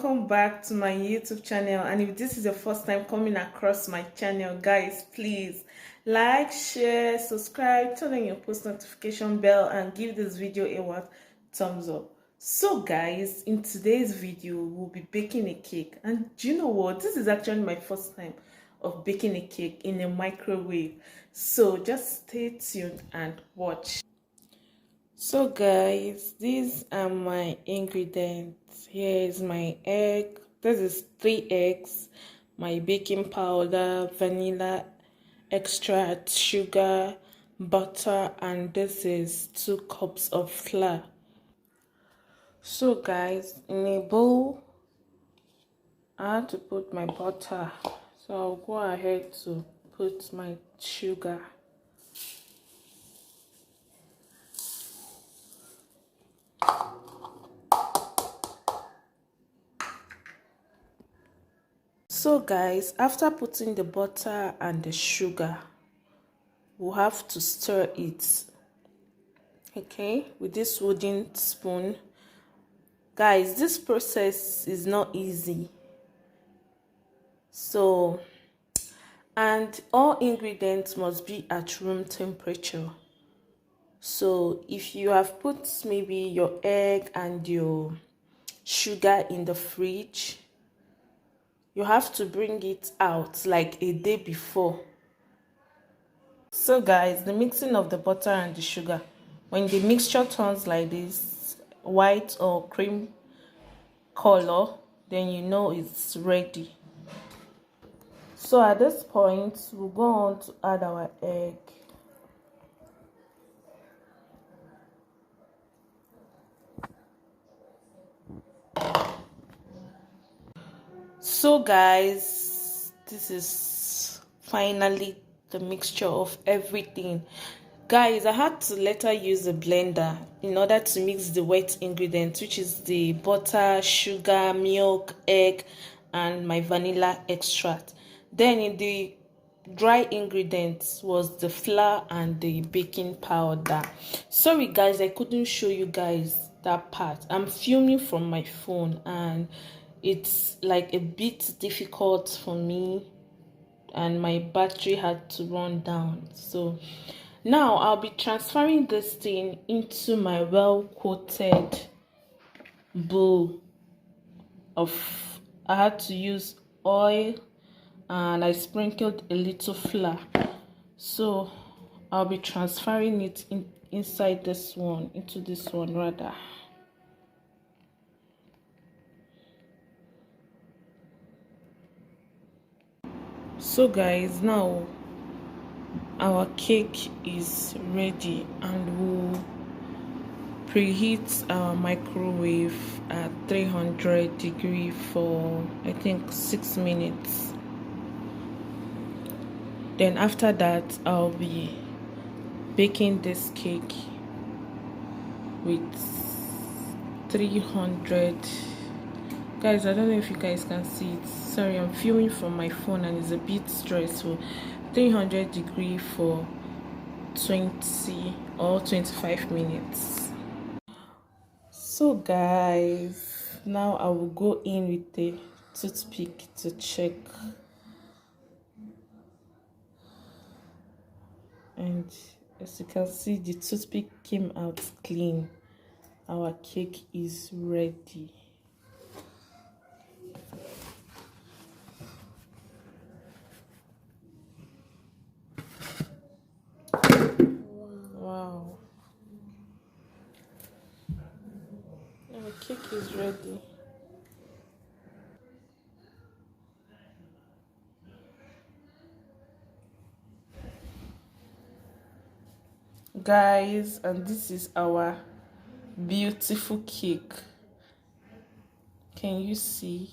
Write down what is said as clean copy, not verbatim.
welcome back to my YouTube channel. And if this is your first time coming across my channel, guys, please like, share, subscribe, turn on your post notification bell, and give this video a thumbs up. So guys, in today's video we'll be baking a cake, and do you know what, this is actually my first time of baking a cake in a microwave, so just stay tuned and watch. So guys, these are my ingredients. Here is my egg. This is 3 eggs, my baking powder, vanilla extract, sugar, butter, and this is 2 cups of flour. So guys, in a bowl I have to put my butter, so I'll go ahead to put my sugar. So guys, after putting the butter and the sugar, we'll have to stir it, okay, with this wooden spoon. Guys, this process is not easy, so, and all ingredients must be at room temperature. So if you have put maybe your egg and your sugar in the fridge, you have to bring it out like a day before. So guys, the mixing of the butter and the sugar, when the mixture turns like this, white or cream color, then you know it's ready. So at this point, we'll go on to add our egg. So guys, this is finally the mixture of everything. Guys, I had to later use a blender in order to mix the wet ingredients, which is the butter, sugar, milk, egg, and my vanilla extract. Then in the dry ingredients was the flour and the baking powder. Sorry guys, I couldn't show you guys that part. I'm filming from my phone and it's like a bit difficult for me, and my battery had to run down. So now I'll be transferring this thing into my well-coated bowl of, I had to use oil and I sprinkled a little flour. So I'll be transferring it inside this one, into this one rather. So guys, now our cake is ready, and we'll preheat our microwave at 300 degrees for I think 6 minutes. Then after that, I'll be baking this cake with 300. Guys, I don't know if you guys can see it. Sorry, I'm filming from my phone and it's a bit stressful. 300 degrees for 20 or 25 minutes. So guys, now I will go in with the toothpick to check. And as you can see, the toothpick came out clean. Our cake is ready. Wow. Our cake is ready. Guys, and this is our beautiful cake. Can you see?